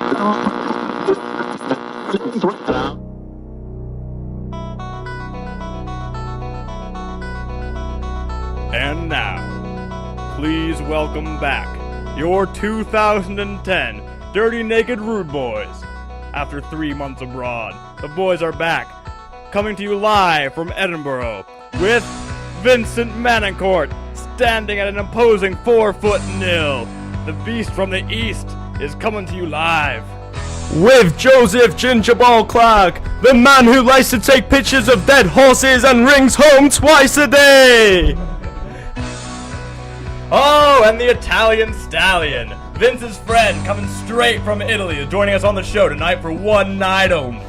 And now, please welcome back your 2010 Dirty Naked Rude Boys. After 3 months abroad, the boys are back, coming to you live from Edinburgh with Vincent Manencourt, standing at an imposing 4'0". The beast from the east is coming to you live. With Joseph Gingerball Clark, the man who likes to take pictures of dead horses and rings home twice a day. Oh, and the Italian Stallion, Vince's friend, coming straight from Italy, is joining us on the show tonight for one night only.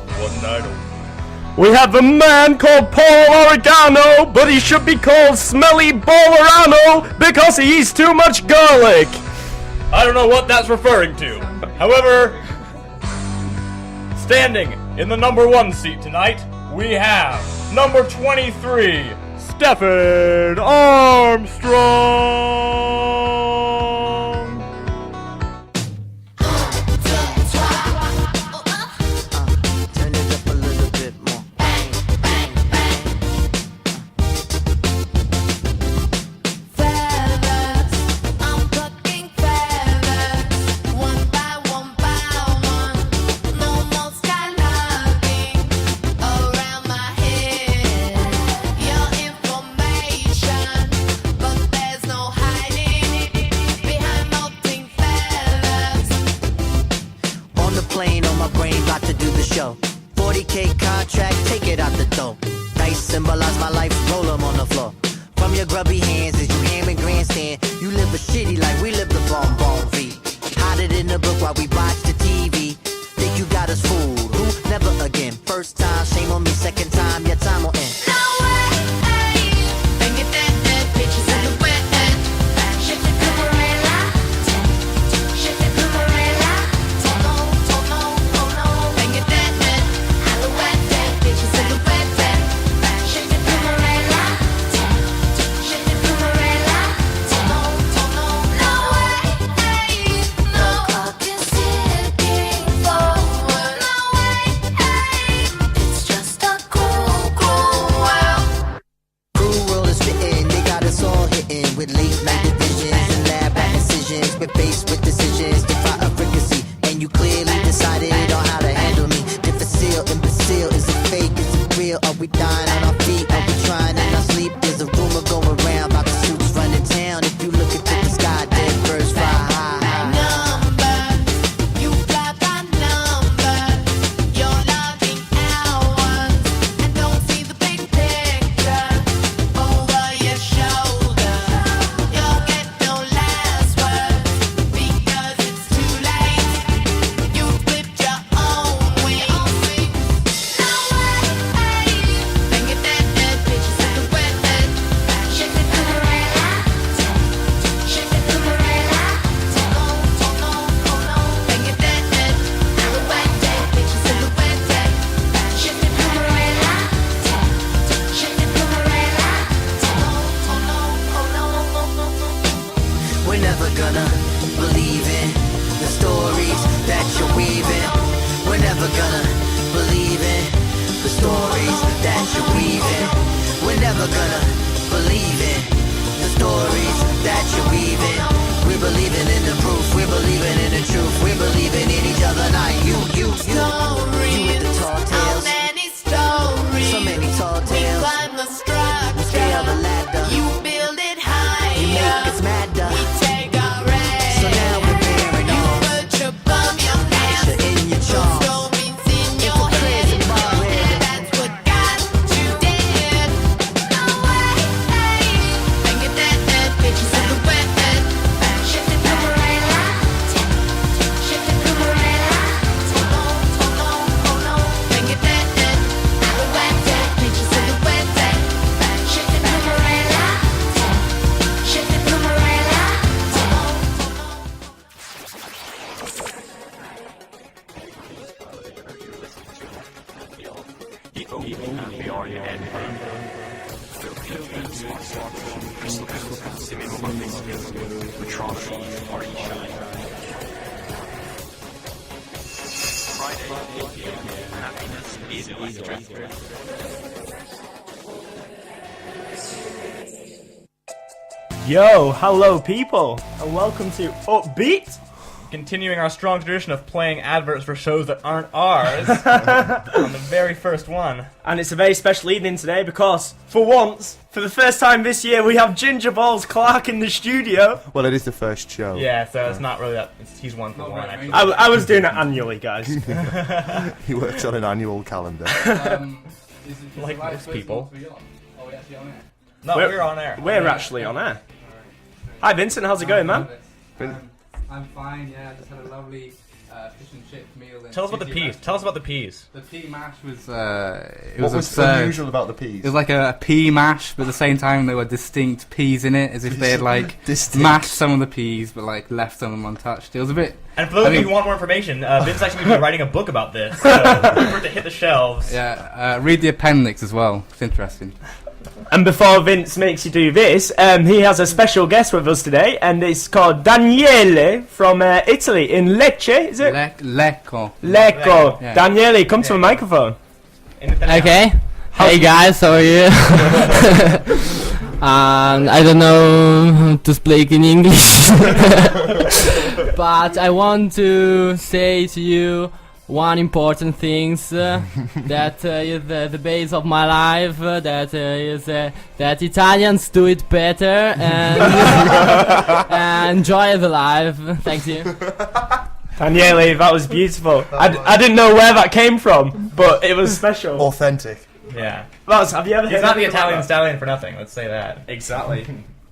We have a man called Paul Oregano, but he should be called Smelly Ballerano because he eats too much garlic. I don't know what that's referring to. However, standing in the number 1 seat tonight, we have number 23, Stephen Armstrong. Plane on my brain, about to do the show. 40K contract, take it out the door. Dice symbolize my life, roll them on the floor. From your grubby hands as you ham and grandstand, you live a shitty life, we live the bon vie. Hide it in the book while we watch the TV. Think you got us fooled, who? Never again. First time, shame on me, second time, your time will end. No way, bang it that bitches in the wet. Shift it, Cumarella. Shift it, Cumarella. With late night divisions and lab back decisions, we're faced with decisions to fight efficacy, and you clearly decided on how to handle me. Difficile, imbecile, is it fake, is it real? Are we dying on our feet? Are we trying in our sleep? There's a rumor going around about the suits running town. If you look into the sky, dead birds fly high. We're never gonna believe in the stories that you're weaving. We're never gonna believe in the stories that you're weaving. We're never gonna believe in the stories that you're weaving. We're believing in the proof, we're believing in the truth, we're believing in each other. Not you with the tall tales. So many tall tales. We climb the structure. We scale the ladder. You build it higher. You make us madder. We take our rest. So now we're bearing on. You put your bum, your nest. In your charm. Stories in your head. That's what got you dead. No way. Bang it that bitches in the wet. Shift it, Cumarella. Shift it, Cumarella. Oh no. Bang it that bitches in the wet. Shift it, Cumarella. Shift it, Cumarella. Yo, hello people, and welcome to Upbeat. Continuing our strong tradition of playing adverts for shows that aren't ours on the very first one. And it's a very special evening today because, for once, for the first time this year, we have Ginger Balls Clark in the studio. Well, it is the first show. Yeah, so it's not really that. He's one for one, actually. I was doing it annually, guys. He works on an annual calendar. Like most people. Oh, we're actually on air. No, we're on air. We're actually on air. Hi Vincent, how's it going, man? I'm fine, yeah. I just had a lovely fish and chip meal. Tell us about the peas. Tell us about the peas. The pea mash was, What was unusual about the peas? It was like a pea mash, but at the same time there were distinct peas in it, as if they had like Distinct. mashed some of the peas, but like left some of them untouched. It was a bit. And for those of you who want more information, Vince's actually going to be writing a book about this. So wait for it to hit the shelves. Yeah, read the appendix as well. It's interesting. And before Vince makes you do this, he has a special guest with us today, and it's called Daniele from Italy, in Lecce, is it? Lecco. Lecco. Yeah. Daniele, come to the microphone. Okay. Hey guys, how are you? I don't know to speak in English, but I want to say to you one important thing that is the base of my life. That is that Italians do it better and enjoy the life. Thank you. Daniele, that was beautiful. I didn't know where that came from, but it was special. Authentic. Yeah. Have you ever heard He's not the anything like Italian that? stallion for nothing, let's say that. Exactly.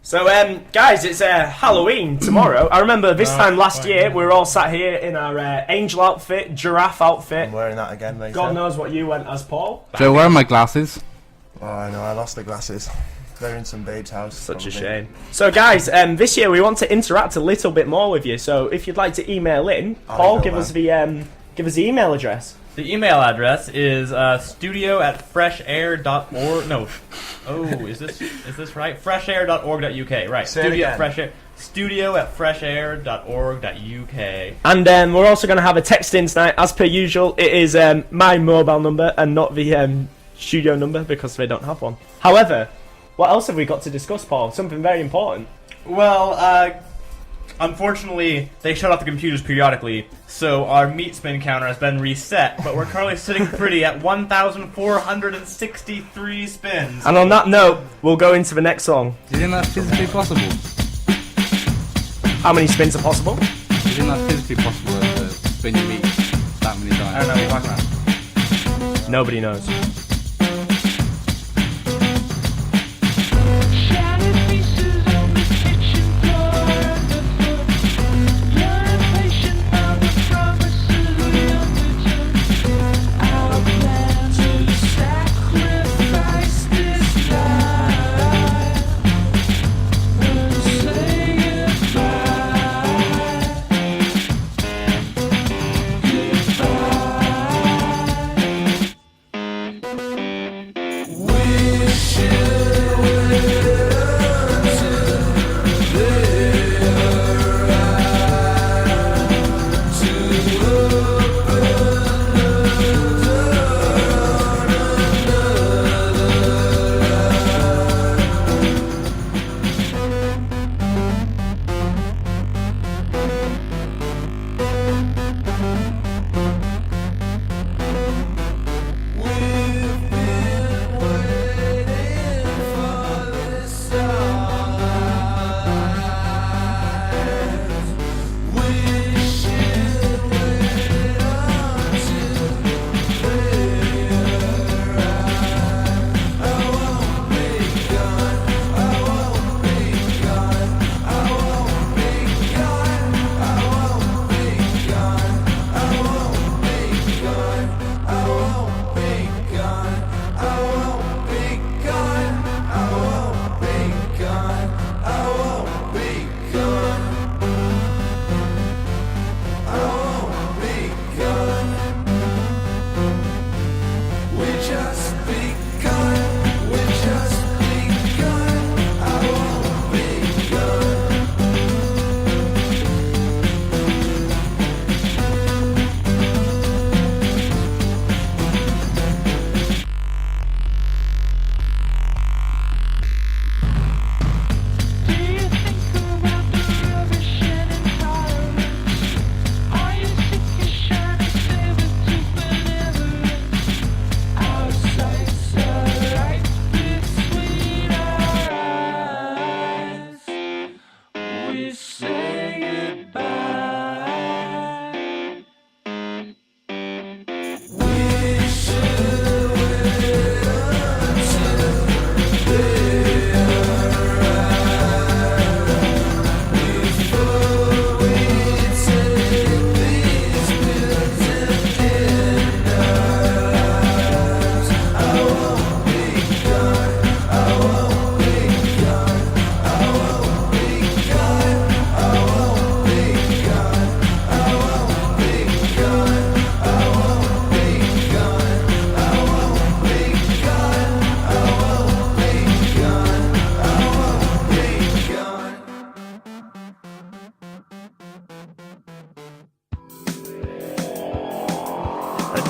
So, guys, it's Halloween tomorrow. I remember this time last year, we were all sat here in our angel outfit, giraffe outfit. I'm wearing that again later. God knows what you went as, Paul. Joe, where are my glasses? Oh, I know, I lost the glasses. They're in some babe's house. Such a probably. shame. So, guys, this year we want to interact a little bit more with you. So, if you'd like to email in, Paul, give us the email address. The email address is studio@freshair.org. No. Oh, is this right? Freshair.org.uk. Right. Say it again. Studio@freshair.org.uk. And we're also going to have a text in tonight. As per usual, it is my mobile number and not the studio number because they don't have one. However, what else have we got to discuss, Paul? Something very important. Well, unfortunately, they shut off the computers periodically, so our meat spin counter has been reset, but we're currently sitting pretty at 1,463 spins. And on that note, we'll go into the next song. Do you think that's physically possible? How many spins are possible? Do you think that's physically possible to spin your meat that many times? I don't know what you're talking about. Nobody knows. Shattered pieces on the kitchen floor underfoot. You're impatient of the promises we undertook. Our plan to sacrifice this life and say goodbye.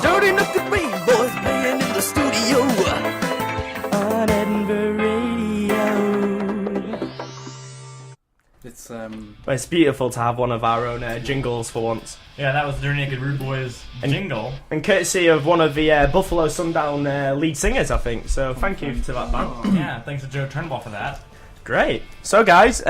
Dirty Naked Rude Boys playing in the studio. On Edinburgh Radio. It's Well, it's beautiful to have one of our own jingles for once. Yeah, that was the Dirty Naked Rude Boys jingle. And courtesy of one of the Buffalo Sundown lead singers, I think. So thank you to that band. Yeah, thanks to Joe Turnbull for that. Great. So guys,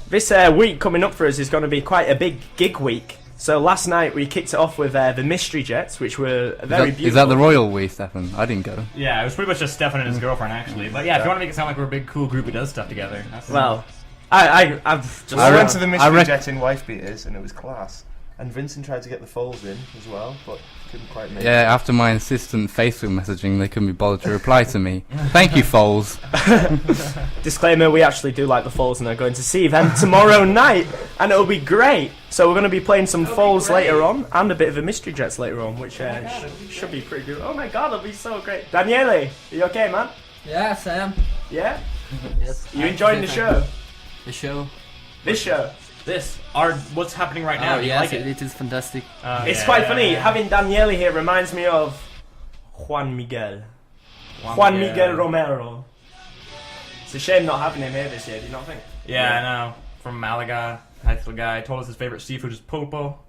this week coming up for us is going to be quite a big gig week. So last night we kicked it off with the Mystery Jets, which were very beautiful. Is that the Royal We, Stefan? I didn't go. Yeah, it was pretty much just Stefan and his girlfriend, actually. But yeah, if you want to make it sound like we're a big, cool group who does stuff together. That's Well, I've just... I went to the I Mystery rec- Jet in Wife Beaters and it was class. And Vincent tried to get the Foals in as well, but couldn't quite make Yeah, it. after my insistent Facebook messaging, they couldn't be bothered to reply to me. Thank you, Foles. Disclaimer, we actually do like the Foals and are going to see them tomorrow night, and it'll be great. So we're going to be playing some Foals later on, and a bit of a Mystery Jets later on, which should be pretty good. Oh my god, it'll be so great. Daniele, are you okay, man? Yes, I am. Yeah? Yes. You enjoying the show? The show? This show? what's happening right now. Oh, Do you yes, like it? it is fantastic. It's Yeah, quite yeah, funny. yeah. Having Daniele here reminds me of Juan Miguel. Juan Miguel Romero. It's a shame not having him here this year, do you not think? Yeah, I know. From Malaga, nice little guy. Told us his favorite seafood is popo.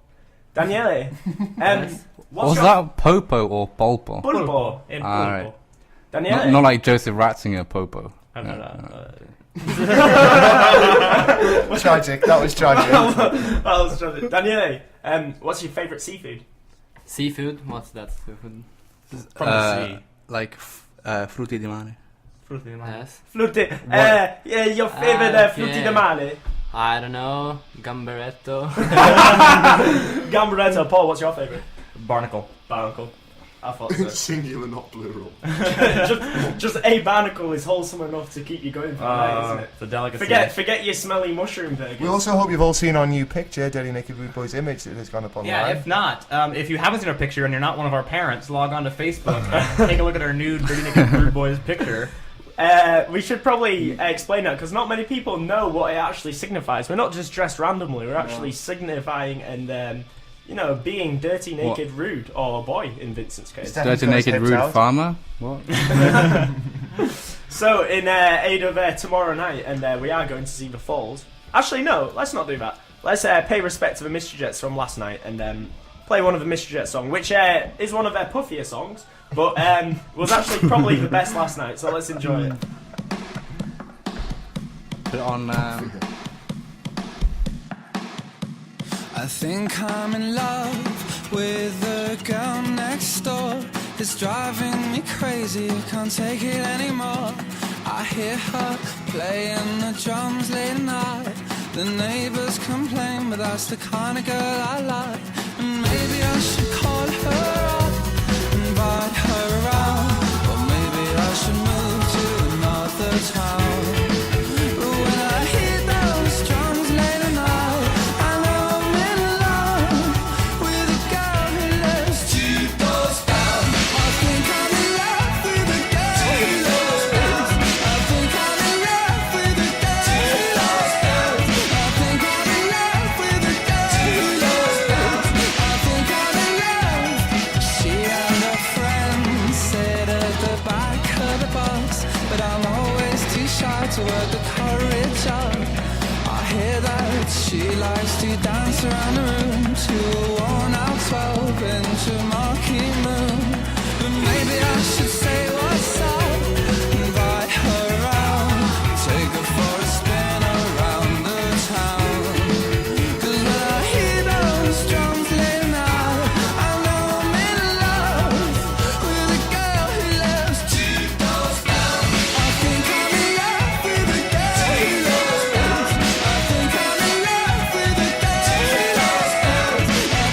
Daniele, Yes. What was that, Popo or Polpo? Pulpo. In Ah, pulpo. right. Daniele. Not like Joseph Ratzinger, Popo. Tragic, that was tragic. That was tragic. Daniele, what's your favourite seafood? Seafood? What's that seafood? From the sea. Like frutti di mare. Yes. Frutti. Yeah, your favourite frutti okay. di mare? I don't know. Gamberetto. Gamberetto. Paul, what's your favourite? Barnacle. Barnacle. I thought so. Singular, not plural. just a barnacle is wholesome enough to keep you going for the night, isn't it? It's a delicacy. Forget your smelly mushroom burgers. We also hope you've all seen our new picture, Dirty Naked Rude Boys image that has gone up online. Yeah, if not, if you haven't seen our picture and you're not one of our parents, log on to Facebook and take a look at our new Dirty Naked Rude Boys picture. We should probably explain that because not many people know what it actually signifies. We're not just dressed randomly. We're actually signifying and being dirty, naked, rude, or a boy in Vincent's case. Stefan's Dirty got his naked hips rude out. farmer? What? So in aid of tomorrow night, and we are going to see the Falls. Actually, no, let's not do that. Let's pay respect to the Mystery Jets from last night and play one of the Mystery Jets songs, which is one of their puffier songs, but was actually probably the best last night. So let's enjoy it. Put it on. I think I'm in love with the girl next door. It's driving me crazy, can't take it anymore. I hear her playing the drums late at night. The neighbors complain, but that's the kind of girl I like. And maybe I should call her up, invite her around. Or maybe I should move to another town. But when I hear those drums late at night, I know I'm in love with a girl who lives 2 doors down. I think I'm in love with a girl who lives. I think I'm in love with a girl who lives. I think I'm in love with a girl who lives. I think I'm in love. She and her friends sit at the back of the bus, but I'm always too shy to work the courage up. I hear that she likes to dance around the room to a worn-out 12-inch marquee moon. But maybe I should say what's up, invite her around, take her for a spin around the town. 'Cause when I hear those drums late at night, I know I'm in love with a girl who lives 2 doors down. I think I'm in love with a girl who lives. I think I'm in love with a girl who lives. I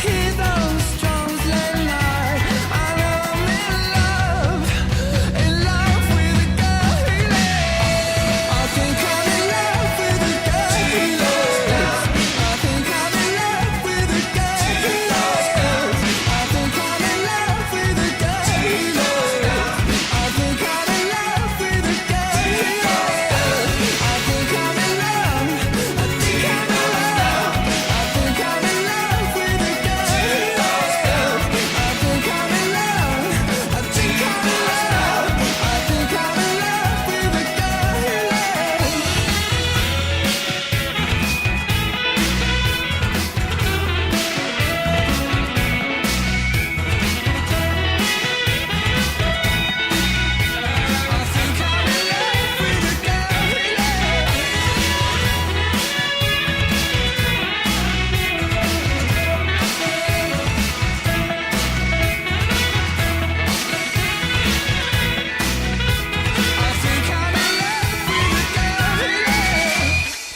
hear those drums late night. I know I'm in love with a girl who lives. I think I'm in love with a girl who lives. I think I'm in love with a girl who lives. I think I'm in love with a girl who lives. I think I'm in love with a girl who lives. I think I'm in love. I think I'm in love. I think I'm in love with a girl who lives. I think I'm in love. I think I'm in love. I think I'm in love with a girl who lives. I think I'm in love with a girl who lives. I think I'm in love with a girl who lives.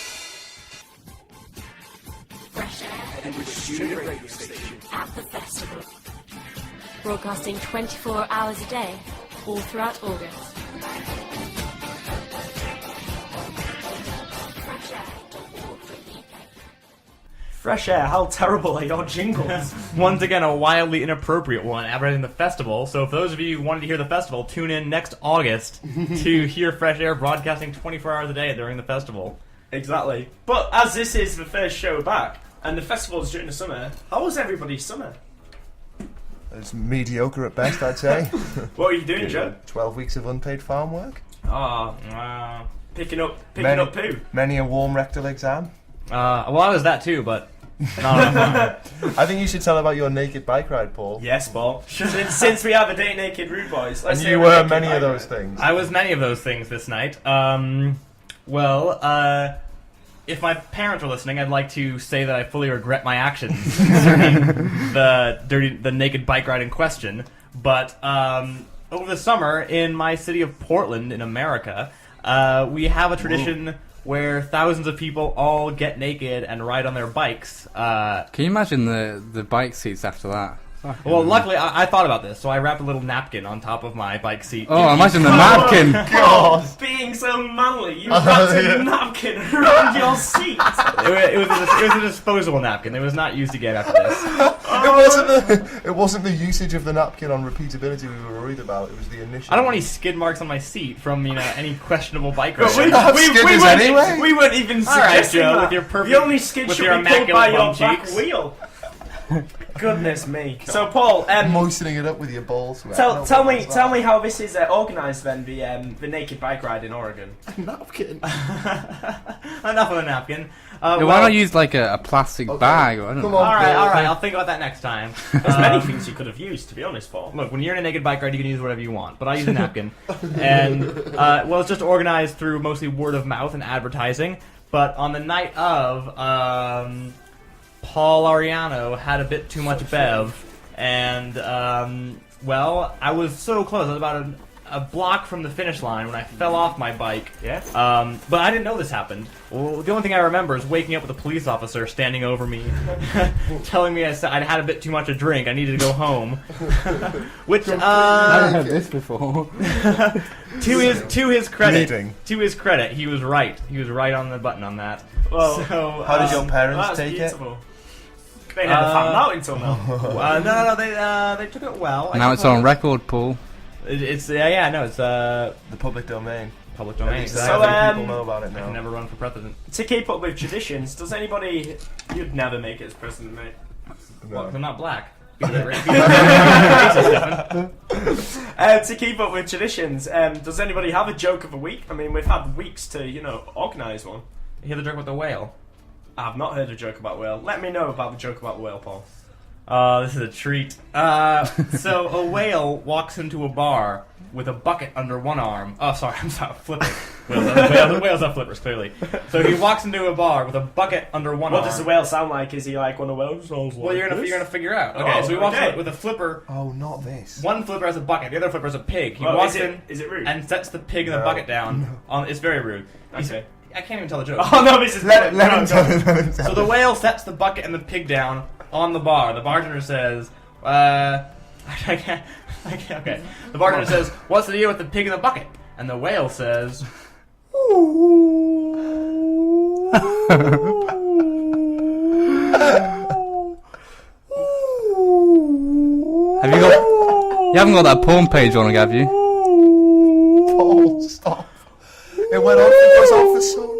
Broadcasting 24 hours a day, all throughout August. Fresh Air, how terrible are your jingles? Once again, a wildly inappropriate one advertising the festival. So, for those of you who wanted to hear the festival, tune in next August to hear Fresh Air broadcasting 24 hours a day during the festival. Exactly. But as this is the first show back, and the festival's during the summer, how was everybody's summer? It's mediocre at best, I'd say. What are you doing, Joe? 12 weeks of unpaid farm work. Ah, picking up poo. Many a warm rectal exam. Well, I was that too, but not enough. I think you should tell about your naked bike ride, Paul. Yes, Paul. Since we have a Date Naked Rude Boys, let's And hear you a were naked many bike of those ride. things. I was many of those things this night. If my parents were listening, I'd like to say that I fully regret my actions concerning the naked bike ride in question. But over the summer, in my city of Portland, in America, we have a tradition where thousands of people all get naked and ride on their bikes. Can you imagine the bike seats after that? Well, luckily, I thought about this, so I wrapped a little napkin on top of my bike seat. Oh, imagine the napkin! God! Being so manly, you wrapped a napkin around your seat. It was a disposable napkin. It was not used again after this. It wasn't the usage of the napkin on repeatability we were worried about. It was the initial. I don't want any skid marks on my seat from any questionable bike But ride. we weren't even All right, suggesting Joe, that. with your perfect- the only skid with should your be pulled by your immaculate bum back cheeks. wheel. Goodness me. So, Paul, moistening it up with your balls. tell me how this is organised then. The naked bike ride in Oregon. Napkin. Enough of a napkin. Why not use like a plastic bag? Or, I don't Come know. on. All right. I'll think about that next time. There's many things you could have used, to be honest, Paul. Look, when you're in a naked bike ride, you can use whatever you want, but I use a napkin. And, it's just organized through mostly word of mouth and advertising. But on the night of, Paul Ariano had a bit too much bev, and, I was so close. I was about a block from the finish line when I fell off my bike. Yeah? But I didn't know this happened. Well, the only thing I remember is waking up with a police officer standing over me, telling me I'd had a bit too much to drink. I needed to go home. Which, I've never heard this before. to his credit, he was right. He was right on the button on that. Well, So, How did your parents that's take beautiful. They never found out until now. no, they took it well. Now it's on record, Paul. It's it? The public domain. public domain. So, people know about it I can now. never run for president. To keep up with traditions, does anybody... You'd never make it as president, mate. Well, 'cause I'm not black. To keep up with traditions, does anybody have a joke of the week? I mean, we've had weeks to, organise one. Hear the joke about the whale? I've not heard a joke about whale. Let me know about the joke about whale, Paul. This is a treat. So a whale walks into a bar with a bucket under one arm. Oh, sorry, I'm sorry, flipper. Whales are flippers, clearly. So he walks into a bar with a bucket under one arm. What does the whale sound like? Is he like one of those? Well, you're gonna figure out. Okay, so he walks in with a flipper. Oh, not this. One flipper has a bucket, the other flipper has a pig. He Well, walks is in it rude? and sets the pig in the bucket down. It's very rude. Okay. I can't even tell the joke. Oh no, this is Let him no, tell go. it. Let him tell So it. the whale sets the bucket and the pig down on the bar. The bartender says, I can't. Okay. The bartender says, "What's the deal with the pig in the bucket?" And the whale says, You haven't got that porn page on, have you? Paul, stop. It went on. It goes on for so long.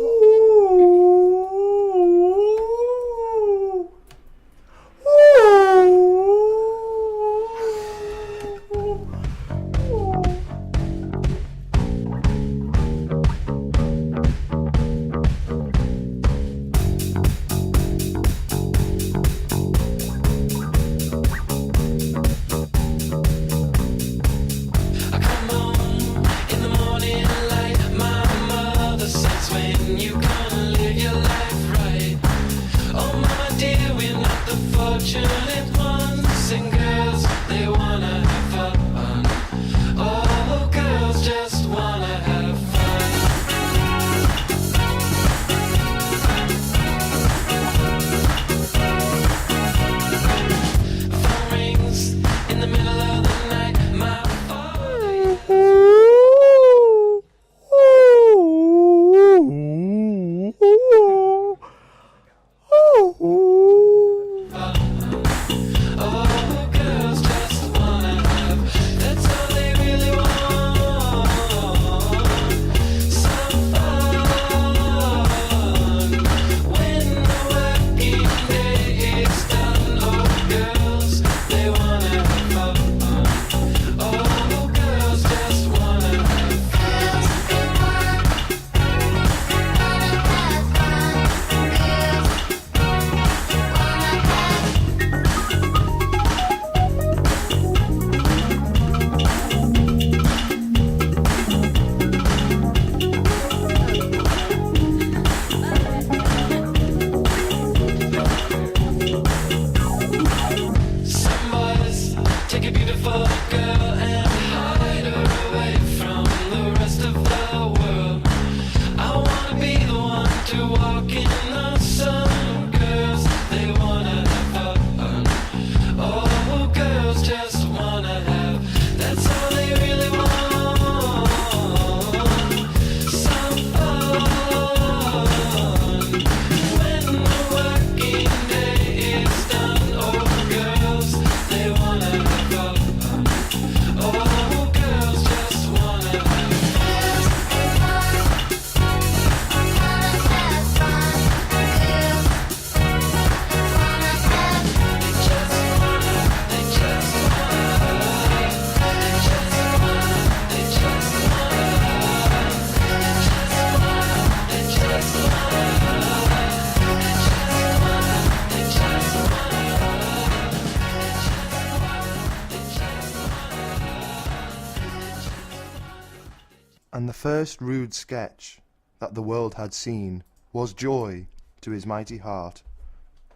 And the first rude sketch that the world had seen was joy to his mighty heart,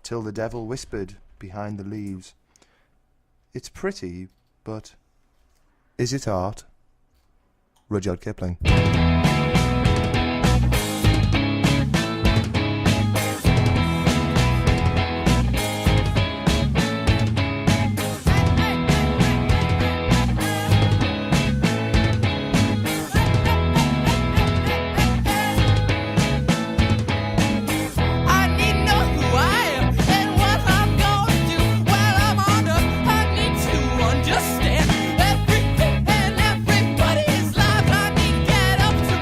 till the devil whispered behind the leaves, "It's pretty, but is it art?" Rudyard Kipling. Understand everything and everybody's lives. I need to get up to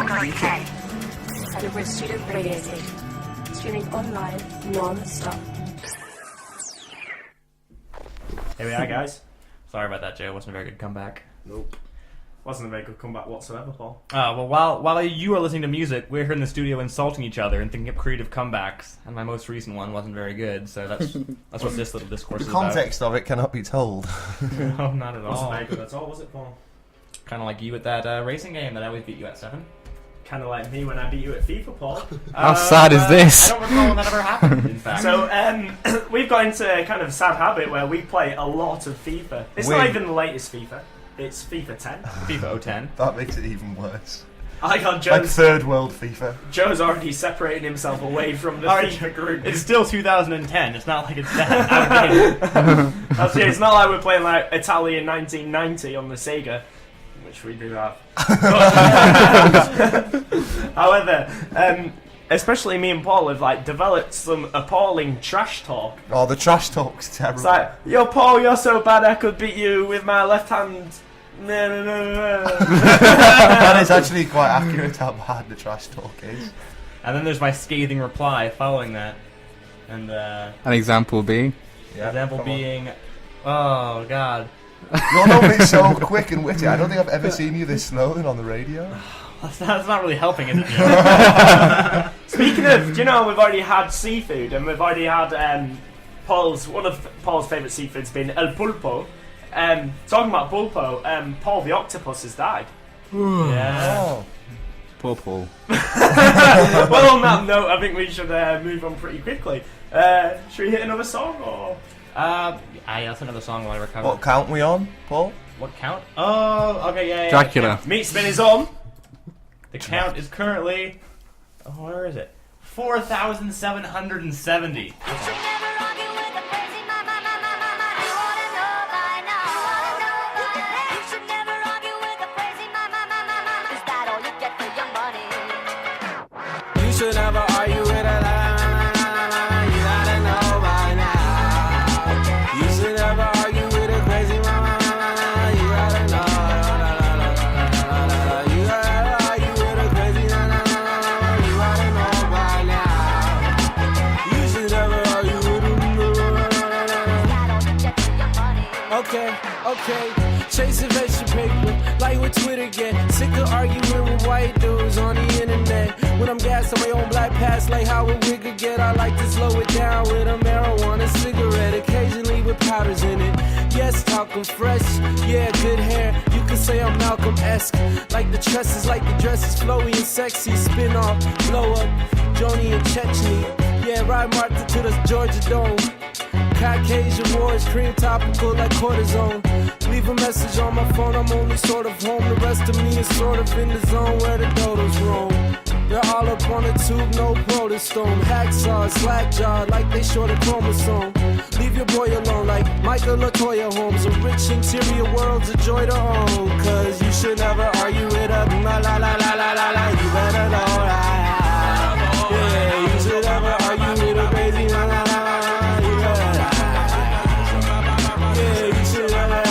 UK. Celebrate student radio station. Streaming online non-stop. Here we are, guys. Sorry about that, Joe. Wasn't a very good comeback. Nope. Wasn't a very good comeback whatsoever, Paul. Well, while you are listening to music, we're here in the studio insulting each other and thinking of creative comebacks. And my most recent one wasn't very good, so that's what this little discourse The is context of it cannot be told. about. No, not at Wasn't all. very good at all, was it, Paul? Kind of like you at that racing game that I always beat you at 7. Kind of like me when I beat you at FIFA, Paul. How sad is this? I don't recall when that ever happened, in fact. So, we've got into a kind of sad habit where we play a lot of FIFA. It's not even the latest FIFA. It's FIFA 10. FIFA 010. That makes it even worse. I got Like Joe's. third world FIFA. Joe's already separating himself away from the Alright, FIFA group. It's still 2010. It's not like it's that outdated. That's it. It's not like we're playing like Italian 1990 on the Sega, which we do have. However, especially me and Paul have like developed some appalling trash talk. Oh, the trash talk's terrible. It's like, yo, Paul, you're so bad I could beat you with my left hand. That is actually quite accurate how bad the trash talk is. And then there's my scathing reply following that. And An example being? example come on. being, oh god. You're normally so quick and witty. I don't think I've ever seen you this slow than on the radio. That's not really helping, is it? Joe? Speaking of, do you know we've already had seafood and we've already had one of Paul's favourite seafood's been el pulpo. Talking about pulpo, Paul the octopus has died. Yeah. Oh. Poor Paul. Well, on that note, I think we should move on pretty quickly. Should we hit another song or? That's another song while I recover. What count we on, Paul? What count? Oh, okay, yeah. Dracula. Meat spin is on. The count is currently, where is it? 4,770. You should never argue with a lie. You gotta know by now. You should never argue with a crazy mama. You gotta know. You gotta argue with a crazy mama. You gotta know by now. You should never argue with a okay. Chase evasion paper, like with Twitter get. Sick of arguing with white dudes on the internet. When I'm gassed on my own black past, like how a wig could get. I like to slow it down with a marijuana cigarette, occasionally with powders in it. Yes, talking fresh, yeah, good hair. You could say I'm Malcolm-esque. Like the tresses, like the dresses, flowy and sexy. Spin off, blow up, Joni and Chechny. Yeah, ride Martha to the Georgia Dome. Caucasian wars, cream topical like cortisone. Leave a message on my phone, I'm only sort of home. The rest of me is sort of in the zone where the dodos roam. They're all up on a tube, no protostone. Hacksaw, slack jaw, like they short a chromosome. Leave your boy alone, like Michael LaToya Holmes. A rich interior world's a joy to own. Cause you should never argue it up. La la la la la la la. You better know that. Yeah, you should never argue with a crazy la la la la. Yeah, you should never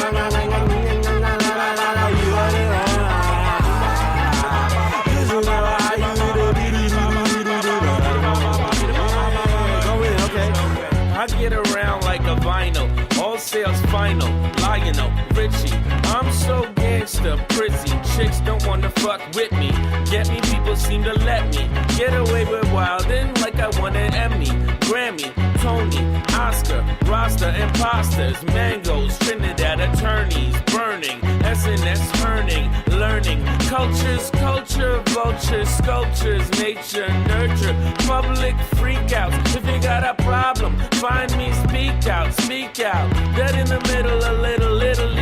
I get around like a vinyl, all sales final, Lionel, Richie. I'm so gangster, prissy. Chicks don't wanna fuck with me. Get me, people seem to let me get away with wildin' like I won an Emmy, Grammy, Tony, Oscar, Rasta, imposters, mangoes, Trinidad attorneys, burning, SNS turning, learning, cultures, culture, vultures, sculptures, nature, nurture, public freakouts. If you got a problem, find me, speak out, dead in the middle, a little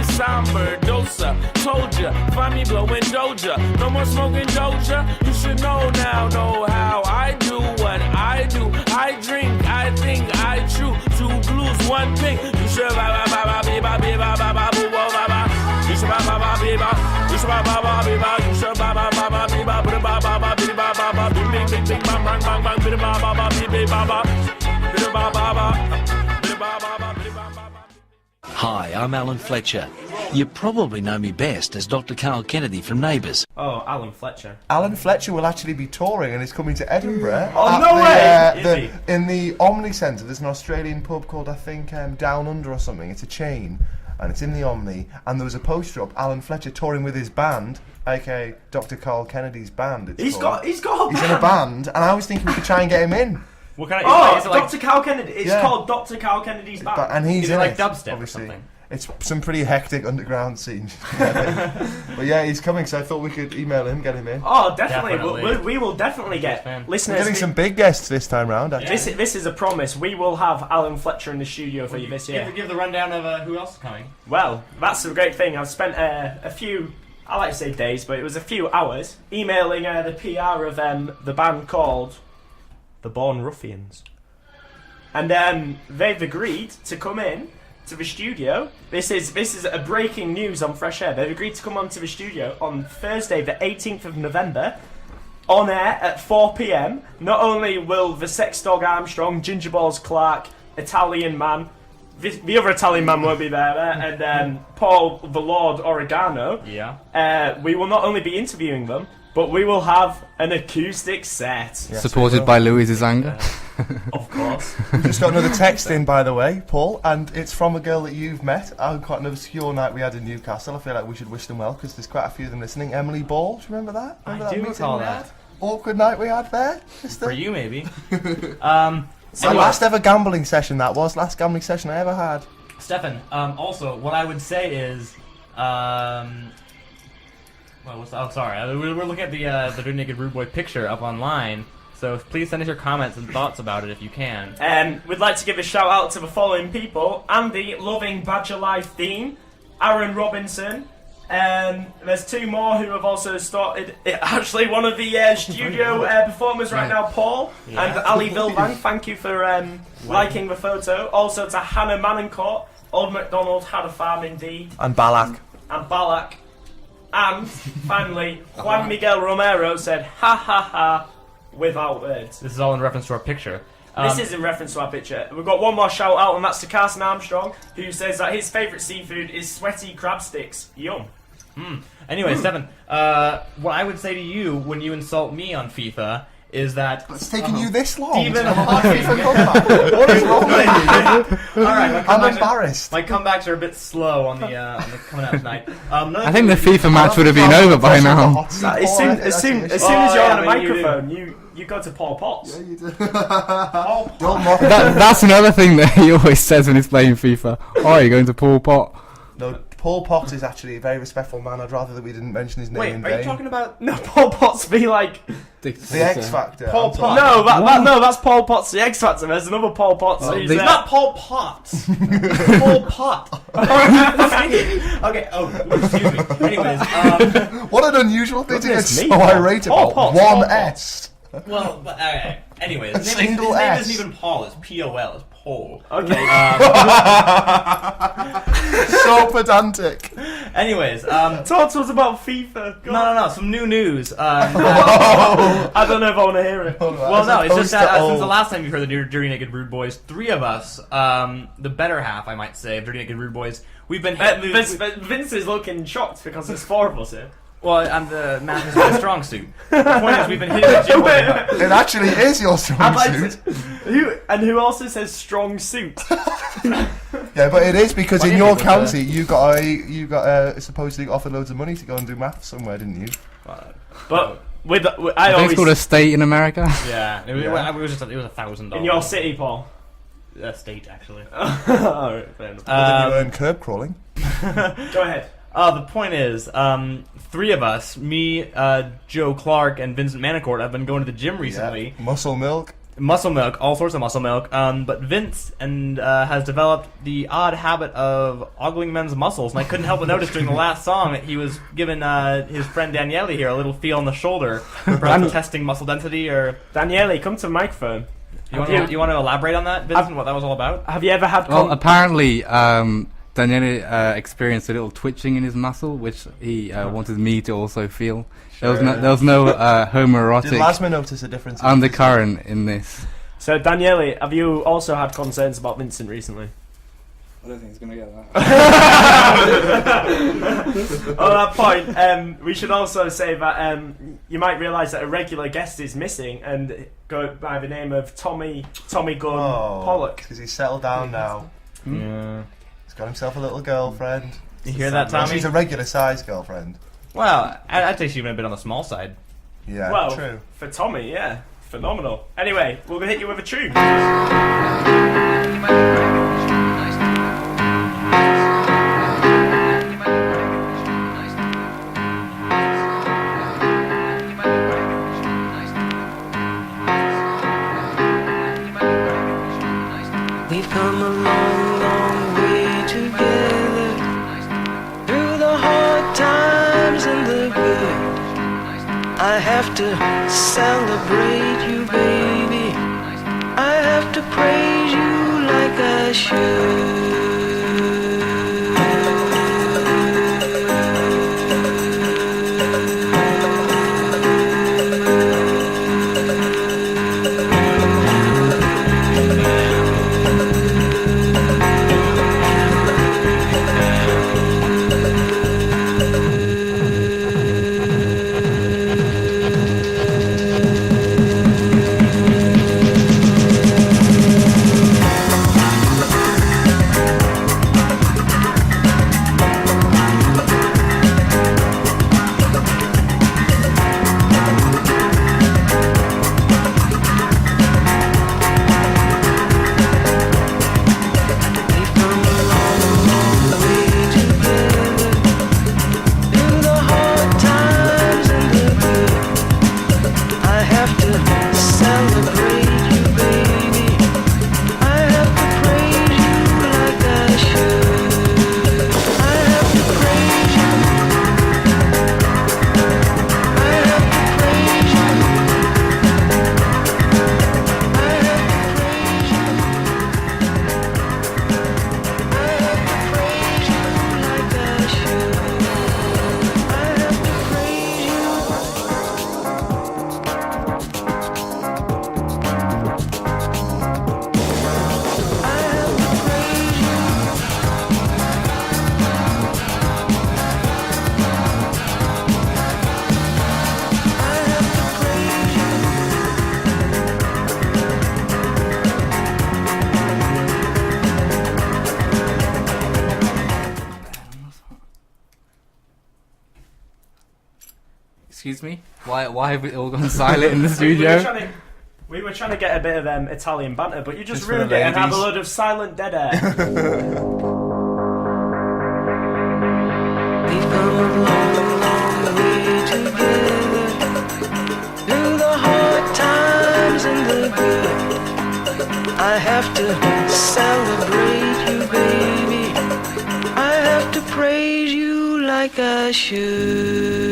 somber, dosa, told ya, find me blowing doja, no more smoking doja, you should know now, know how I do what I do, I drink, I think, I chew, 2 blues, 1 pink, you should ba ba ba ba ba ba ba ba ba boo ba ba ba, you should ba ba ba ba ba, you should ba ba ba ba, you should ba ba ba ba ba ba ba ba ba ba ba ba, bing bing bing bing bang bang bang bang, ba ba ba ba ba ba ba, ba ba ba ba. Hi, I'm Alan Fletcher. You probably know me best as Dr. Carl Kennedy from Neighbours. Oh, Alan Fletcher. Alan Fletcher will actually be touring and is coming to Edinburgh. Oh, at no way! Is in the Omni Centre, there's an Australian pub called, I think, Down Under or something. It's a chain, and it's in the Omni. And there was a poster up, Alan Fletcher touring with his band, aka Dr. Carl Kennedy's band. He's got a band. He's in a band, and I was thinking we could try and get him in. What kind Oh, is it like, Dr. Carl Kennedy. It's called Dr. Carl Kennedy's band. And he's is in it like it, dubstep obviously. or something? It's some pretty hectic underground scene. But yeah, he's coming, so I thought we could email him, get him in. Oh, definitely. Definitely. We will definitely get fan. We're listeners. getting some big guests this time round, actually. This is a promise. We will have Alan Fletcher in the studio for you this year. Give the rundown of who else is coming. Well, that's a great thing. I've spent a few, I like to say days, but it was a few hours emailing the PR of the band called the Born Ruffians. And they've agreed to come in to the studio. This is a breaking news on Fresh Air. They've agreed to come onto the studio on Thursday, the 18th of November, on air at 4 p.m. Not only will the Sex Dog Armstrong, Gingerballs Clark, Italian Man, the other Italian man won't be there, and Paul the Lord Oregano. Yeah. We will not only be interviewing them, but we will have an acoustic set. Yes, Supported by Louise's anger. Of course. We just got another text in, by the way, Paul, and it's from a girl that you've met on quite an obscure night we had in Newcastle. I feel like we should wish them well, because there's quite a few of them listening. Emily Ball, do you remember that? Remember I do meeting recall we had? that. Awkward night we had there? Sister? For you, maybe. My last ever gambling session that was. Last gambling session I ever had. Stefan, also, what I would say is, well, sorry. We're looking at the Dirty Naked Rude Boy picture up online, so please send us your comments and thoughts about it if you can. We'd like to give a shout out to the following people: Andy, loving Badger Life theme; Aaron Robinson. There's two more who have also started. Actually, one of the studio performers right now, Paul and Ali Vilvan. Thank you for liking the photo. Also to Hannah Manencourt. Old MacDonald had a farm indeed. And Balak. And finally, Juan Miguel Romero said, "Ha ha ha," without words. This is all in reference to our picture. This is in reference to our picture. We've got one more shout out, and that's to Carson Armstrong, who says that his favourite seafood is sweaty crab sticks. Yum. Anyway, Stefan, what I would say to you when you insult me on FIFA is that It's taken you this long. Even to hot FIFA comeback. What is wrong with you? Alright, I'm embarrassed. my comebacks are a bit slow on the coming out tonight. I think the FIFA match would have been over by now. As soon as you're on a microphone, you go to Paul Potts. Yeah, you do. Paul Don't mock That's another thing that he always says when he's playing FIFA. Oh, you're going to Paul Pott. No, Paul Pott is actually a very respectful man. I'd rather that we didn't mention his name Wait, in are vain. you talking about... No, Paul Potts be like... The X Factor. Paul I'm Pott. talking- No, that's Paul Potts, the X Factor. There's another Paul Potts. Oh, who's they- Not Paul Potts. Paul Pot. Okay, excuse me. Anyways, What an unusual thing to get Goodness me, so irate Paul about. Potts, One Paul S. well, but, anyways, his Single name S. isn't even Paul, it's P-O-L, it's Paul. Okay. So pedantic. Anyways, Talk to us about FIFA. Go on. no, some new news. I don't know if I want to hear it. Well, no, it's just that since the last time you heard the Dirty Naked Rude Boys, three of us, the better half, I might say, of Dirty Naked Rude Boys, we've been Vince is looking shocked because there's four of us here. well, and the math is my strong suit. The point is, we've been hitting the gym. It actually is your strong I'd like suit. who also says strong suit? Yeah, but it is because Well, in yeah, your people county you got supposedly offered loads of money to go and do maths somewhere, didn't you? But with I I think it's always called a state in America. Yeah, it was $1,000. in your city, Paul. State actually. Alright, fair enough. But then you earn curb crawling. Go ahead. The point is, three of us, me, Joe Clark, and Vincent Manicourt, have been going to the gym recently. Yeah. Muscle milk. Muscle milk, all sorts of muscle milk. But Vince has developed the odd habit of ogling men's muscles, and I couldn't help but notice during the last song that he was giving his friend Daniele here a little feel on the shoulder, perhaps testing muscle density. Or Daniele, come to the microphone. you want to elaborate on that, Vincent? What that was all about? Have you ever had? Well, apparently, Daniele experienced a little twitching in his muscle, which he wanted me to also feel. There was no Did homoerotic Lasma notice a difference? in undercurrent in this. So Daniele, have you also had concerns about Vincent recently? I don't think he's gonna get that. On that point, we should also say that you might realise that a regular guest is missing and go by the name of Tommy Gunn Pollock. Because he's settled down now. Yeah. He's got himself a little girlfriend. You hear that, Tommy? She's a regular size girlfriend. Well, I'd say she's been a bit on the small side. Yeah, Well, true. for Tommy, yeah. Phenomenal. Anyway, we're going to hit you with a tune. We've come a long, long way together, through the hard times and the good. I have to celebrate you, baby. I have to praise you like I should. Excuse me? Why have we all gone silent in the studio? We were trying to get a bit of Italian banter, but you just Just for the ruined it and have a ladies. load of silent dead air. We've come a long, long way together, through the hard times and the good. I have to celebrate you, baby. I have to praise you like I should.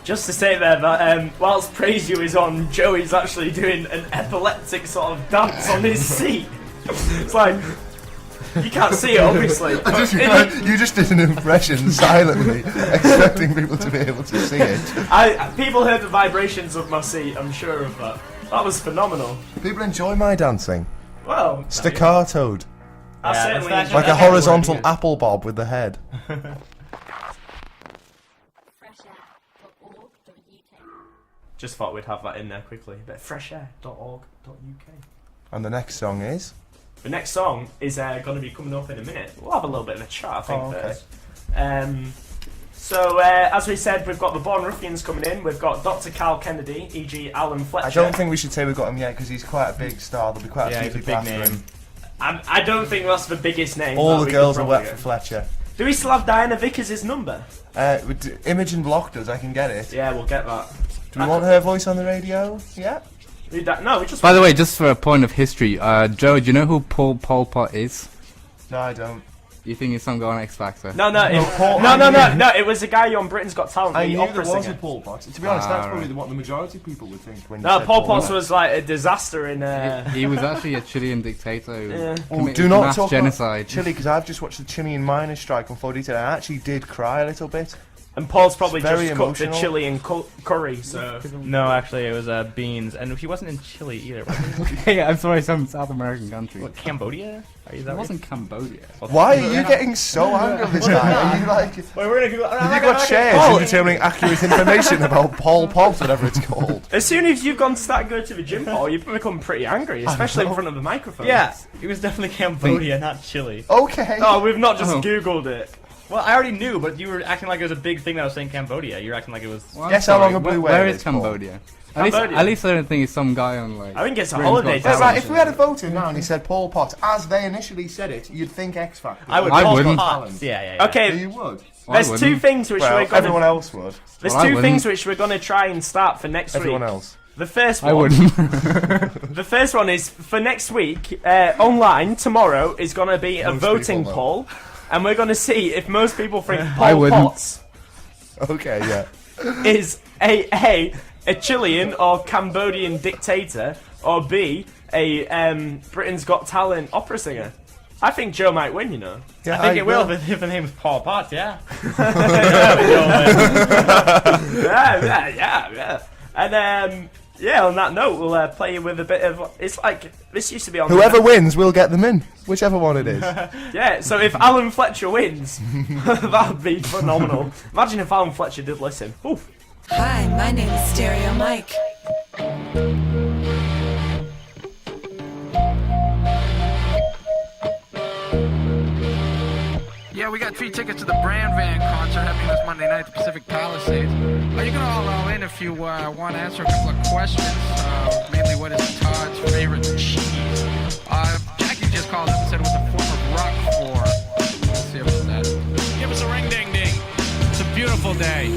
Just to say there that whilst Praise You is on, Joey's actually doing an epileptic sort of dance on his seat. It's like, you can't see it obviously. You just did an impression silently, expecting people to be able to see it. People heard the vibrations of my seat, I'm sure of that. That was phenomenal. People enjoy my dancing. Well, Staccatoed. I certainly that's enjoyed Like a that. horizontal apple bob with the head. Just thought we'd have that in there quickly. But freshair.org.uk. And the next song is? The next song is going to be coming up in a minute. We'll have a little bit of a chat, I think, okay. first. So, as we said, we've got the Born Ruffians coming in. We've got Dr. Carl Kennedy, e.g. Alan Fletcher. I don't think we should say we've got him yet because he's quite a big star. There'll be quite a few he's a people big after name. him. I don't think that's the biggest name. All that the we girls could are probably wet get. for Fletcher. Do we still have Diana Vickers' number? Imogen Block does, I can get it. Yeah, we'll get that. Do we want her voice on the radio? Yeah. No, we just. By the way, just for a point of history, Joe, do you know who Pol Pot is? No, I don't. You think it's some guy on X Factor? No, no, Paul- no. It was a guy on Britain's Got Talent, I the knew opera there was singer. a Paul Potts. To be honest, that's probably right. what the majority of people would think when you No, said Pol Pot's Potts. was like a disaster in. He was actually a Chilean dictator who Oh, committed do not mass talk genocide. about Chile, because I've just watched the Chilean miners' strike on 4D today. I actually did cry a little bit. And Paul's probably It's very just cooked the emotional. Chilean curry, so. No, actually, it was beans, and he wasn't in Chile either. Was he? Yeah, I'm sorry, some South American country. What, Cambodia? Are you that It wasn't Cambodia. Why are you getting so angry with this guy? Are you like... Wait, we're gonna Google. Have you got shares in determining accurate information about Pol Pot, whatever it's called? As soon as you've gone to start going to the gym, Paul, you become pretty angry, especially in front of the microphone. Yeah, it was definitely Cambodia, not Chile. Okay. Oh, we've not just Googled it. Well, I already knew, but you were acting like it was a big thing that I was saying Cambodia. You're acting like it was. Well, I'm Guess how sorry, long a blue where whale is is, Paul? Cambodia? Cambodia. At least I don't think it's some guy on like. I think it's a Britain's holiday. Got Yeah, Talent right, if we had a shit. voter now and he said Pol Pot, as they initially said it, you'd think X Factor. I would. I Paul's wouldn't. Got Talent. Yeah. Yeah, Okay, you would. there's I two wouldn't. things which Well, we're everyone gonna. else would. There's Well, I two wouldn't. things which we're gonna try and start for next Everyone week. else. The first I one. wouldn't. The first one is for next week. Online tomorrow is gonna be a Most voting people know. poll, and we're gonna see if most people think I Pol wouldn't. Potts Okay, yeah. is a Chilean or Cambodian dictator, or B, a Britain's Got Talent opera singer. I think Joe might win, you know. Yeah, I think it will if the name is Paul Potts. Yeah. Yeah. And yeah, on that note, we'll play you with a bit of. It's like this used to be on. Whoever wins will get them in, whichever one it is. Yeah. So if Alan Fletcher wins, that would be phenomenal. Imagine if Alan Fletcher did listen. Oof. Hi, my name is Stereo Mike. Yeah, we got free tickets to the Brand Van concert happening this Monday night at the Pacific Palisades. Are you gonna all roll in if you want to answer a couple of questions? Mainly, what is Todd's favorite cheese? Jackie just called up and said it was a form of rock floor. Let's see about that. Give us a ring ding ding. It's a beautiful day.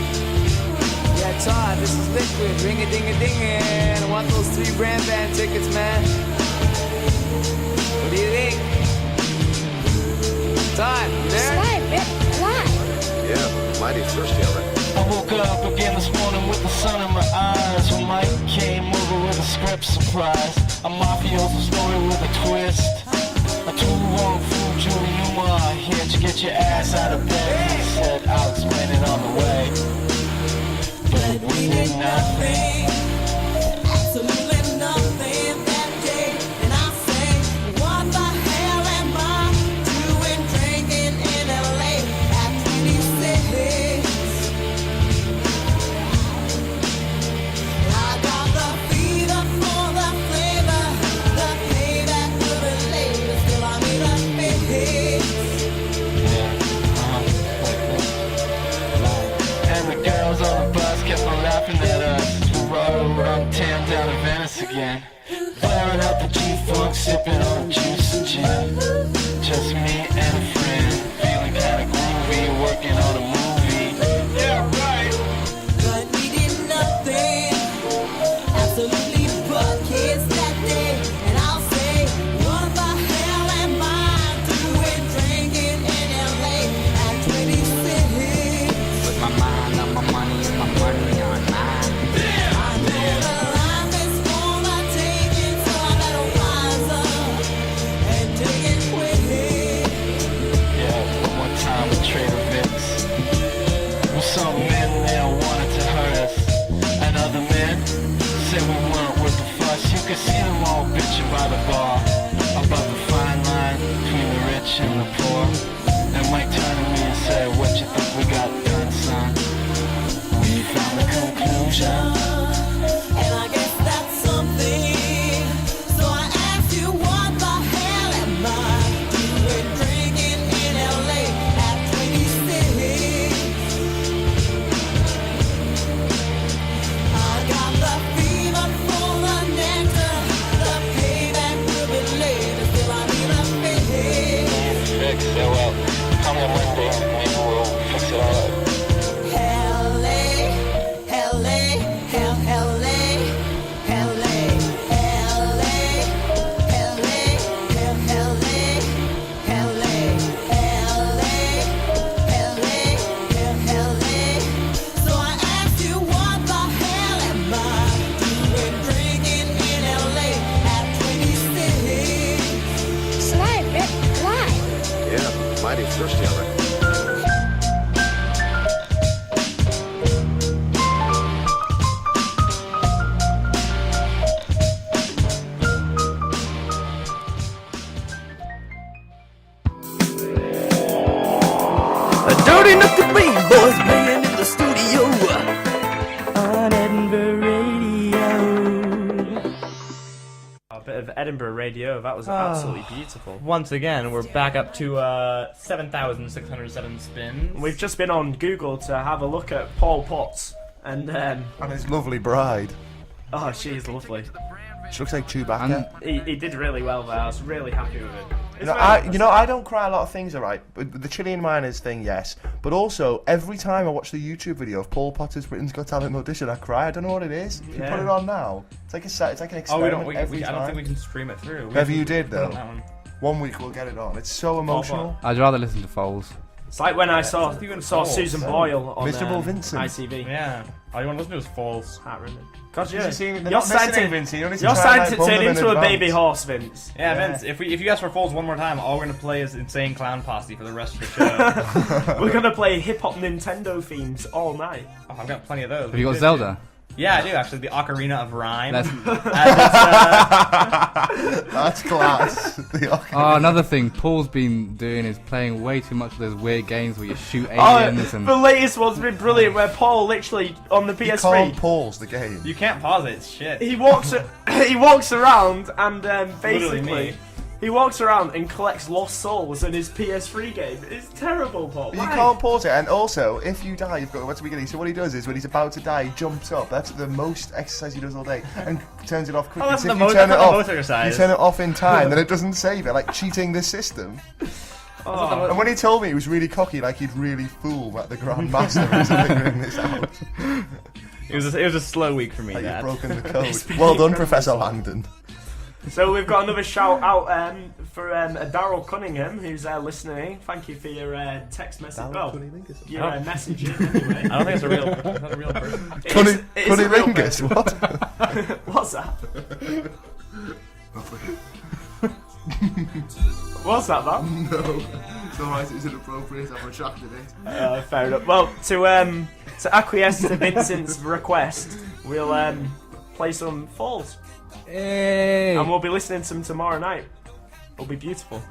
Yeah, Todd, this is Liquid. Ring-a-ding-a-ding-a. I want those 3 Brand Van tickets, man. What do you think? Todd, you there? Yeah, mighty thirsty already. I woke up again this morning with the sun in my eyes. When Mike came over with a script surprise. A mafioso story with a twist. A true wrong fool, Julie Newmar. Here to get your ass out of bed. He said, I'll explain it on the way. But we did nothing. Absolutely nothing that day. And I say, what the hell am I doing drinking in LA at 26? I got the fever for the flavor, the payback will be later. Still I need a fix. And the girls on the bus kept on laughing at us. We rode around town down to Venice again. Flaring out the G-Funk, sipping on juice and gin. Just me and a friend, feeling kinda groovy, working on a movie. Yeah, right. But we did nothing, absolutely but kids that day. And I'll say, what the hell am I doing drinking in LA at 26? With my mind on my money and my money on mine. I know that life is for the taking, so I better rise up and take it quick. Yeah, one more time with Trader Vic's. With some men there wanted to hurt us, and other men said we weren't worth the fuss. You could see them all bitching by the bar about the fine line between the rich and the poor. And Mike turned to me and said, what you think we got done, son? We found the conclusion. And I guess that's something. So I asked you, what the hell am I doing drinking in LA at 26? I got the fever for the nectar. The payback will be later. Still I need a fix. Fix it, well, come on Monday, maybe we'll fix it all up. LA, LA, thirsty already. Dirty Knuckle Beat Boys playing in the studio on Edinburgh Radio. A bit of Edinburgh Radio, that was absolutely beautiful. Once again, we're back up to 7,607 spins. We've just been on Google to have a look at Paul Potts and his lovely bride. Oh, she's lovely. She looks like Chewbacca. He did really well there. I was really happy with it. I don't cry a lot of things, alright. But the Chilean Miners thing, yes. But also, every time I watch the YouTube video of Paul Potter's Britain's Got Talent audition, I cry. I don't know what it is. If you put it on now, it's like an experiment. I don't think we can stream it through. Maybe you did though. One week we'll get it on. It's so emotional. I'd rather listen to Foles. It's like when I saw Susan Boyle on Miserable Vincent. ITV. Yeah. All you want to listen to is Falls. God, You're you're starting to turn into a baby horse, Vince. Yeah, Vince. If you ask for Falls one more time, all we're gonna play is Insane Clown Posse for the rest of the show. We're gonna play hip hop Nintendo themes all night. Oh, I've got plenty of those. Have you got Zelda? Yeah, I do actually. The Ocarina of Rhyme. That's class. Another thing Paul's been doing is playing way too much of those weird games where you shoot aliens. The latest one's been brilliant, where Paul literally on the PS3. You can't pause the game. You can't pause it. It's shit. He walks around and Literally basically me. he walks around and collects lost souls in his PS3 game. It's terrible, Paul. You can't pause it, and also, if you die, you've got to go to the beginning. So what he does is, when he's about to die, he jumps up. That's the most exercise he does all day, and turns it off quickly. that's So the if most- you turn it that's the off, most exercise. you turn it off in time, then it doesn't save it, like cheating the system. And when he told me he was really cocky, like he'd really fool like the Grand Master who's figuring this out. It was a slow week for me. Like Dad. you've broken the code. Well done, Professor Langdon. So we've got another shout out for Daryl Cunningham, who's listening. Thank you for your text message. Your message anyway. I don't think it's a real person. Cunningham, what? What's that? What's that, man? No, it's alright. It's inappropriate. I've retracted it. Fair enough. Well, to acquiesce to Vincent's request, we'll play some Falls. Hey. And we'll be listening to them tomorrow night. It'll be beautiful.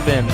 Spins.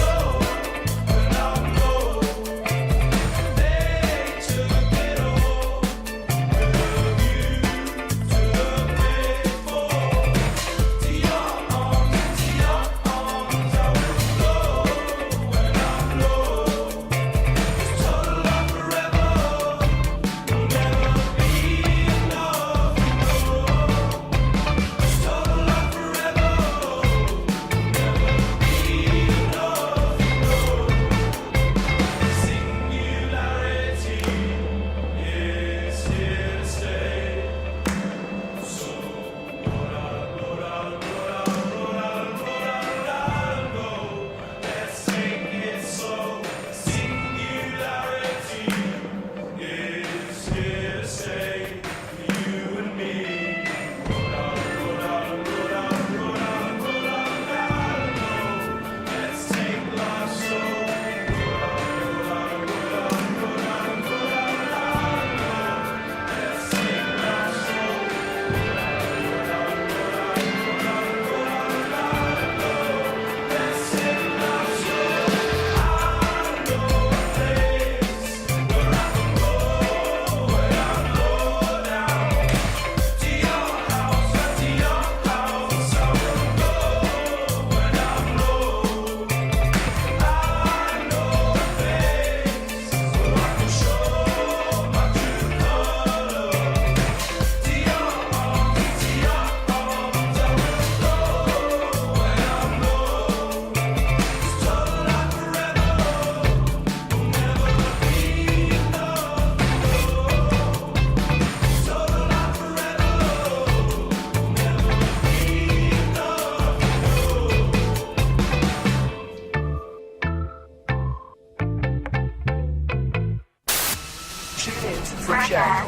At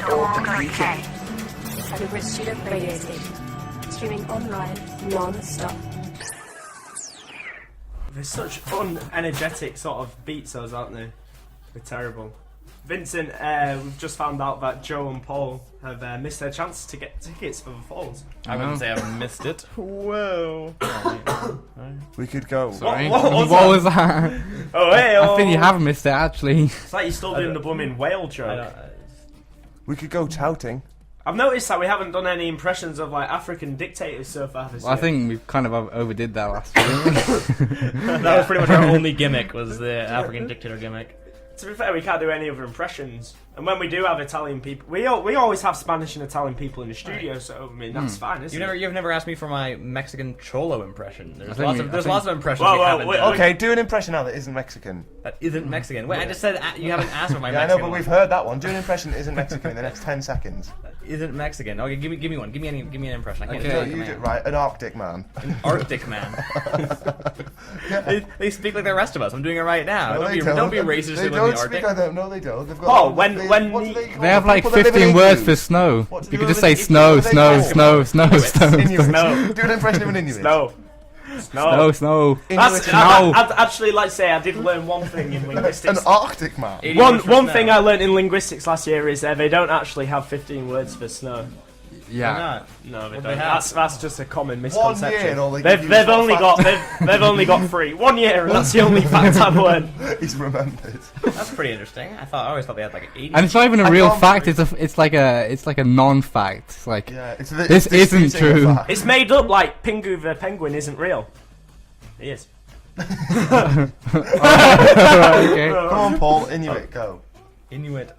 the British student radio station. Streaming online, non-stop. There's such unenergetic sort of beats, those, aren't they? They're terrible. Vincent, we've just found out that Joe and Paul have missed their chance to get tickets for the Falls. I wouldn't say I've missed it. Whoa. We could go. Sorry. What What was that? Oh, hey, I think you have missed it actually. It's like you're still doing the blooming whale joke. We could go touting. I've noticed that we haven't done any impressions of like African dictators so far this Well, I year. think we kind of overdid that last year. That was pretty much our only gimmick, was the African dictator gimmick. To be fair, we can't do any other impressions. And when we do have Italian people, we always have Spanish and Italian people in the studio, so I mean that's fine, isn't it? You've never asked me for my Mexican cholo impression. There's think lots of impressions Whoa, we haven't wait, done. Okay, do an impression now that isn't Mexican. That isn't Mexican. Wait, I just said you haven't asked for my Yeah, I Mexican know, but one. we've heard that one. Do an impression that isn't Mexican in the next 10 seconds. Isn't Mexican. Okay, give me one. Give me an impression. I can't Okay. do No, it. you do it right. An Arctic man. An Arctic man. They speak like the rest of us. I'm doing it right now. No, Don't be racist. They in the don't Arctic. speak like that. No, they don't. They've got. Oh, when what do the- call They have the like people that live in 15 words igloos? for snow. What do You they could just live say in- snow, what do they snow, call snow, snow, snow, Inuit. Snow. Do an impression of an Inuit. Snow. snow, snow. That's, Snow. I'd actually like to say I did learn one thing in linguistics. An Arctic man. One thing I learned in linguistics last year is they don't actually have 15 words for snow. Yeah. No, they What don't. they have? That's just a common 1 misconception. year and all they give you they've is only what got they've only got 3. 1 year, and that's the only fact I've learned. He's remembered. That's pretty interesting. I always thought they had like 80. And it's not even a I real can't fact. believe- It's like a non-fact. It's like Yeah, it's this it's isn't disputing a true. fact. It's made up like Pingu the penguin isn't real. He is. Okay. Come on, Paul. Inuit, go. Inuit.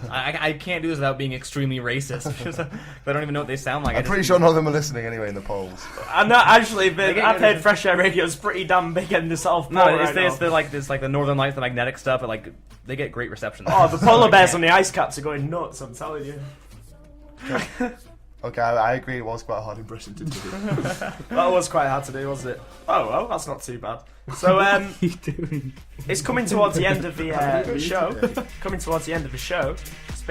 I can't do this without being extremely racist. Because I don't even know what they sound like. I'm pretty sure none of them are listening anyway in the polls. I'm not actually. get I've good heard at- Fresh Air Radio's pretty damn big in the South Pole No, right now. it's like the Northern Lights, the magnetic stuff. But like they get great reception. Oh, the polar bears on the ice caps are going nuts. I'm telling you. Okay, I agree. It was quite a hard impression to do. That was quite hard to do, wasn't it? Oh well, that's not too bad. So it's coming towards the end of the show. Coming towards the end of the show. It's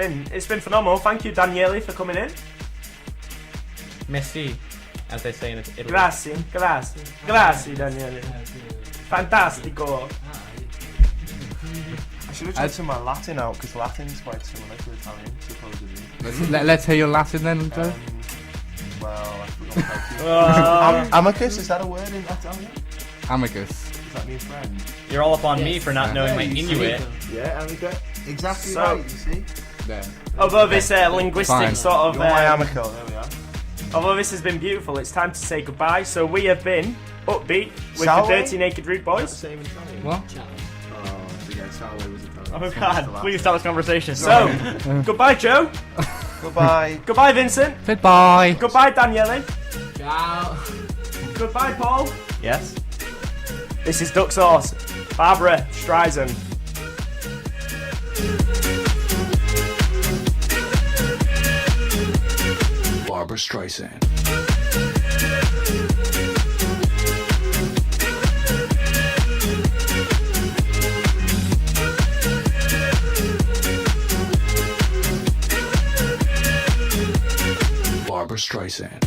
been phenomenal. Thank you, Daniele, for coming in. Messi, as they say in Italy. Grazie, Daniele. Fantastico. I should have tried some of my Latin out because Latin is quite similar to Italian, supposedly. Let's hear your Latin then, Joe. Well, I forgot how to. Amicus, is that a word in Italian? Amicus. Does that mean friend? You're all up on me for not knowing my Inuit. Yeah, amicus. Exactly So- right. You see. Yeah. Although this linguistic Fine. sort of. You're my amico. There we are. Although this has been beautiful, it's time to say goodbye. So we have been Upbeat with Shall the we? Dirty Naked Rude Boys. What? Oh God! Please stop this conversation. So, goodbye, Joe. Goodbye. Goodbye, Vincent. Goodbye. Goodbye, Daniele. Ciao. Goodbye, Paul. Yes. This is Duck Sauce. Barbara Streisand. Barbara Streisand. Barbara Streisand.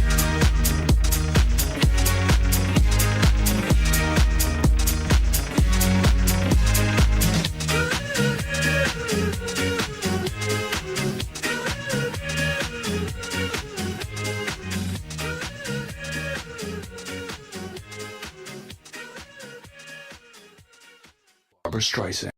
Barbara Streisand.